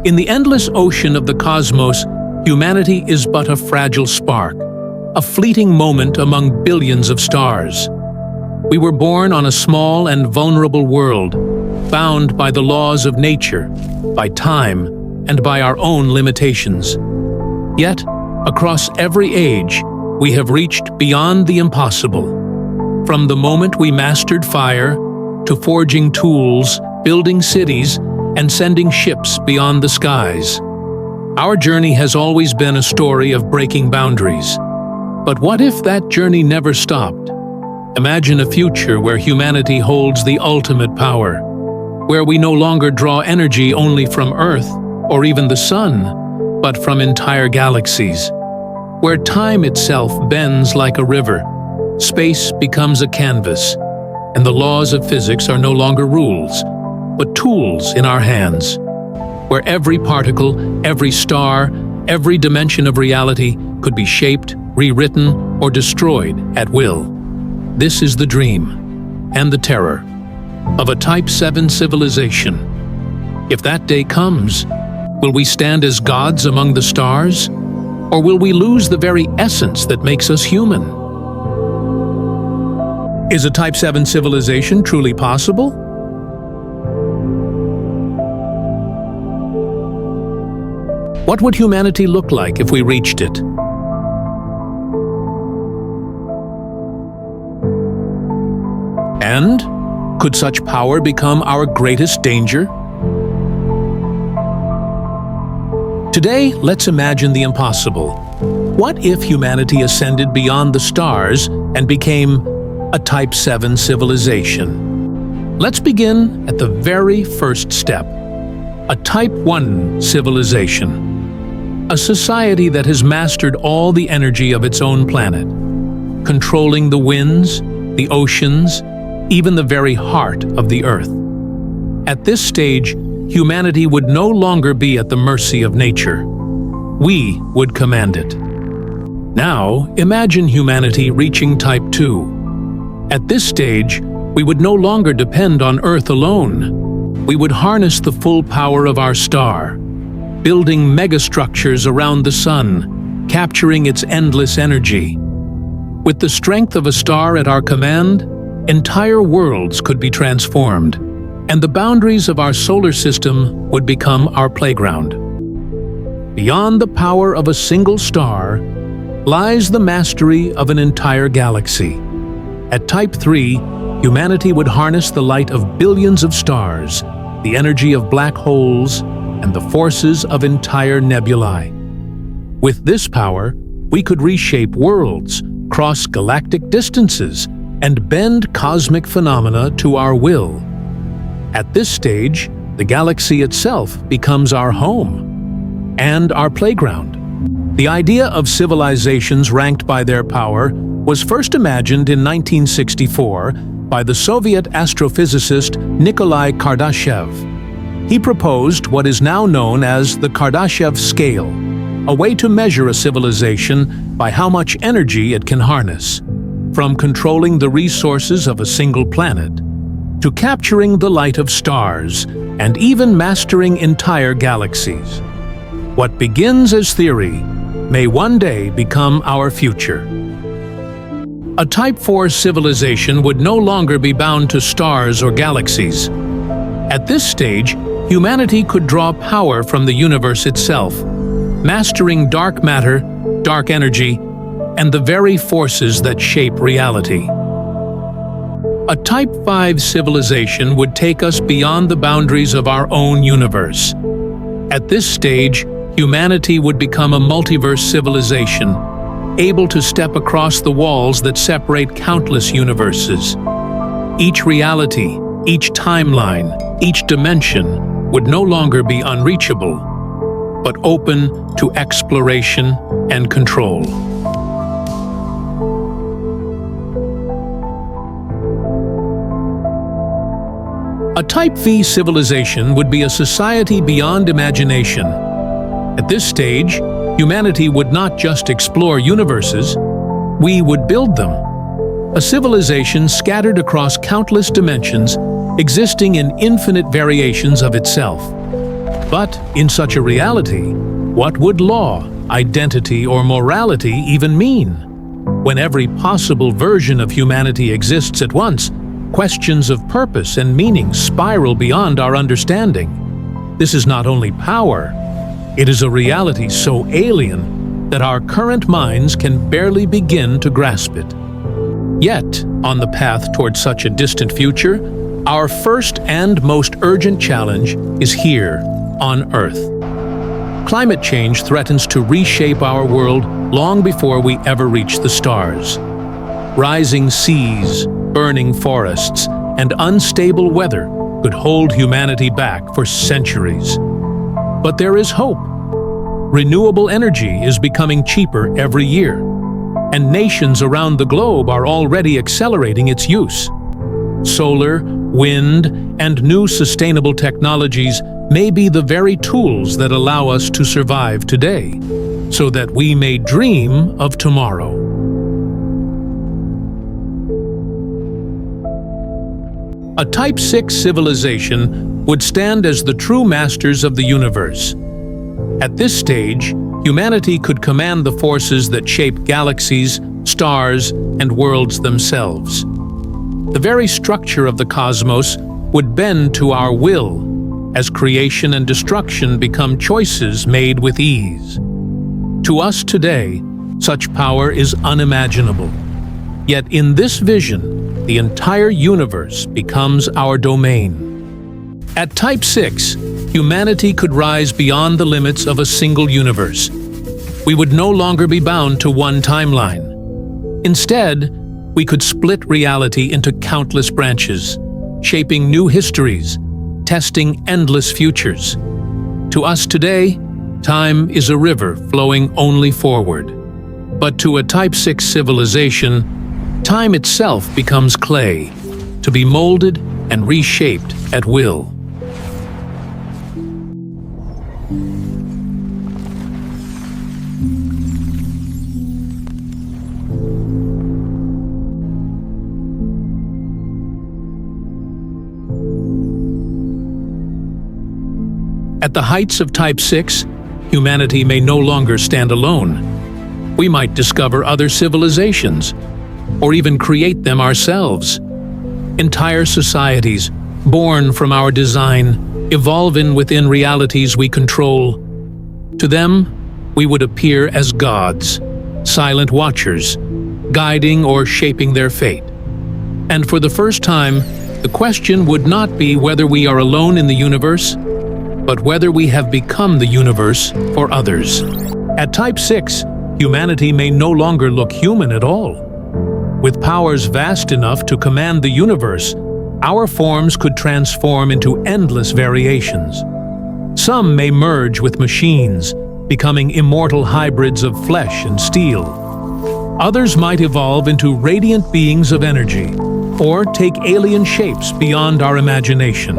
In the endless ocean of the cosmos, humanity is but a fragile spark, a fleeting moment among billions of stars. We were born on a small and vulnerable world, bound by the laws of nature, by time, and by our own limitations. Yet, across every age, we have reached beyond the impossible. From the moment we mastered fire, to forging tools, building cities, and sending ships beyond the skies. Our journey has always been a story of breaking boundaries. But what if that journey never stopped? Imagine a future where humanity holds the ultimate power, where we no longer draw energy only from Earth or even the Sun, but from entire galaxies, where time itself bends like a river, space becomes a canvas, and the laws of physics are no longer rules, but tools in our hands, where every particle, every star, every dimension of reality could be shaped, rewritten, or destroyed at will. This is the dream, and the terror, of a Type 7 civilization. If that day comes, will we stand as gods among the stars? Or will we lose the very essence that makes us human? Is a Type 7 civilization truly possible? What would humanity look like if we reached it? And could such power become our greatest danger? Today, let's imagine the impossible. What if humanity ascended beyond the stars and became a Type 7 civilization? Let's begin at the very first step. A Type 1 civilization. A society that has mastered all the energy of its own planet, controlling the winds, the oceans, even the very heart of the Earth. At this stage, humanity would no longer be at the mercy of nature. We would command it. Now, imagine humanity reaching Type 2. At this stage, we would no longer depend on Earth alone. We would harness the full power of our star, building megastructures around the sun, capturing its endless energy. With the strength of a star at our command, entire worlds could be transformed, and the boundaries of our solar system would become our playground. Beyond the power of a single star lies the mastery of an entire galaxy. At Type 3, humanity would harness the light of billions of stars, the energy of black holes, and the forces of entire nebulae. With this power, we could reshape worlds, cross galactic distances, and bend cosmic phenomena to our will. At this stage, the galaxy itself becomes our home and our playground. The idea of civilizations ranked by their power was first imagined in 1964 by the Soviet astrophysicist Nikolai Kardashev. He proposed what is now known as the Kardashev scale, a way to measure a civilization by how much energy it can harness, from controlling the resources of a single planet, to capturing the light of stars, and even mastering entire galaxies. What begins as theory may one day become our future. A Type 4 civilization would no longer be bound to stars or galaxies. At this stage, humanity could draw power from the universe itself, mastering dark matter, dark energy, and the very forces that shape reality. A Type 5 civilization would take us beyond the boundaries of our own universe. At this stage, humanity would become a multiverse civilization, able to step across the walls that separate countless universes. Each reality, each timeline, each dimension would no longer be unreachable, but open to exploration and control. A Type V civilization would be a society beyond imagination. At this stage, humanity would not just explore universes, we would build them. A civilization scattered across countless dimensions, existing in infinite variations of itself. But in such a reality, what would law, identity, or morality even mean? When every possible version of humanity exists at once, questions of purpose and meaning spiral beyond our understanding. This is not only power, it is a reality so alien that our current minds can barely begin to grasp it. Yet, on the path toward such a distant future, our first and most urgent challenge is here, on Earth. Climate change threatens to reshape our world long before we ever reach the stars. Rising seas, burning forests, and unstable weather could hold humanity back for centuries. But there is hope. Renewable energy is becoming cheaper every year, and nations around the globe are already accelerating its use. Solar, wind, and new sustainable technologies may be the very tools that allow us to survive today, so that we may dream of tomorrow. A Type 6 civilization would stand as the true masters of the universe. At this stage, humanity could command the forces that shape galaxies, stars, and worlds themselves. The very structure of the cosmos would bend to our will, as creation and destruction become choices made with ease. To us today, such power is unimaginable. Yet in this vision, the entire universe becomes our domain. At Type 6, humanity could rise beyond the limits of a single universe. We would no longer be bound to one timeline. Instead, we could split reality into countless branches, shaping new histories, testing endless futures. To us today, time is a river flowing only forward. But to a Type 6 civilization, time itself becomes clay, to be molded and reshaped at will. At the heights of Type 6, humanity may no longer stand alone. We might discover other civilizations, or even create them ourselves. Entire societies, born from our design, evolving within realities we control. To them, we would appear as gods, silent watchers, guiding or shaping their fate. And for the first time, the question would not be whether we are alone in the universe, but whether we have become the universe for others. At Type 6, humanity may no longer look human at all. With powers vast enough to command the universe, our forms could transform into endless variations. Some may merge with machines, becoming immortal hybrids of flesh and steel. Others might evolve into radiant beings of energy, or take alien shapes beyond our imagination.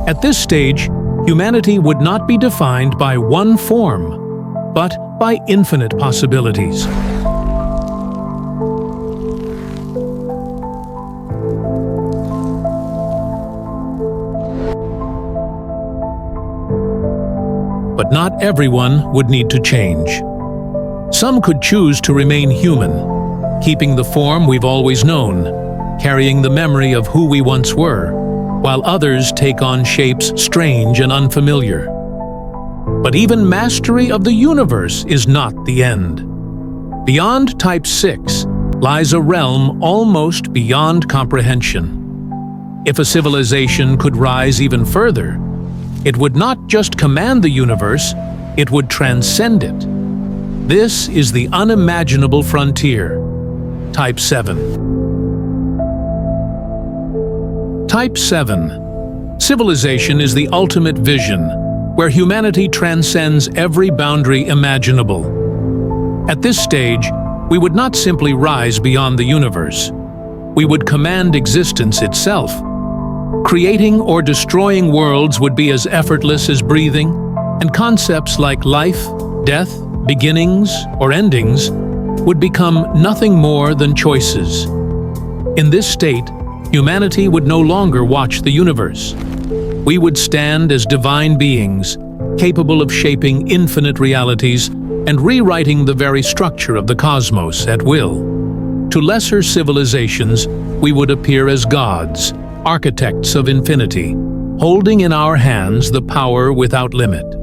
At this stage, humanity would not be defined by one form, but by infinite possibilities. But not everyone would need to change. Some could choose to remain human, keeping the form we've always known, carrying the memory of who we once were, while others take on shapes strange and unfamiliar. But even mastery of the universe is not the end. Beyond Type 6 lies a realm almost beyond comprehension. If a civilization could rise even further, it would not just command the universe, it would transcend it. This is the unimaginable frontier, Type 7. Type 7. Civilization is the ultimate vision, where humanity transcends every boundary imaginable. At this stage, we would not simply rise beyond the universe. We would command existence itself. Creating or destroying worlds would be as effortless as breathing, and concepts like life, death, beginnings, or endings would become nothing more than choices. In this state, humanity would no longer watch the universe. we would stand as divine beings, capable of shaping infinite realities and rewriting the very structure of the cosmos at will. To lesser civilizations, we would appear as gods, architects of infinity, holding in our hands the power without limit.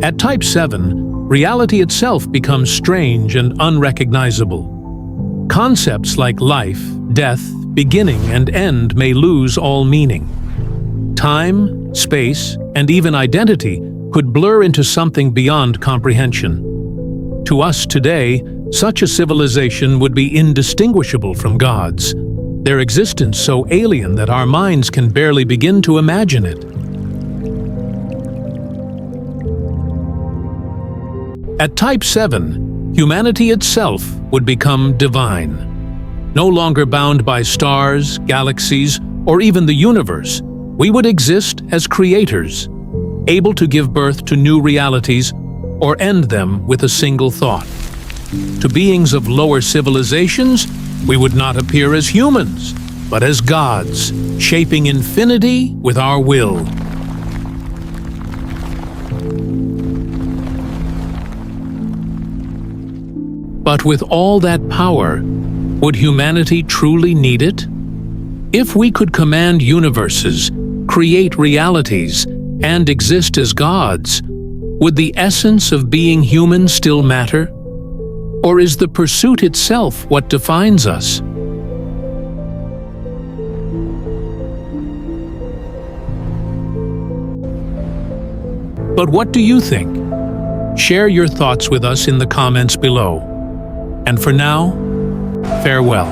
At Type 7, reality itself becomes strange and unrecognizable. Concepts like life, death, beginning and end may lose all meaning. Time, space, and even identity could blur into something beyond comprehension. To us today, such a civilization would be indistinguishable from gods, their existence so alien that our minds can barely begin to imagine it. At Type 7, humanity itself would become divine. No longer bound by stars, galaxies, or even the universe, we would exist as creators, able to give birth to new realities or end them with a single thought. To beings of lower civilizations, we would not appear as humans, but as gods, shaping infinity with our will. But with all that power, would humanity truly need it? If we could command universes, create realities, and exist as gods, would the essence of being human still matter? Or is the pursuit itself what defines us? But what do you think? Share your thoughts with us in the comments below. And for now, farewell.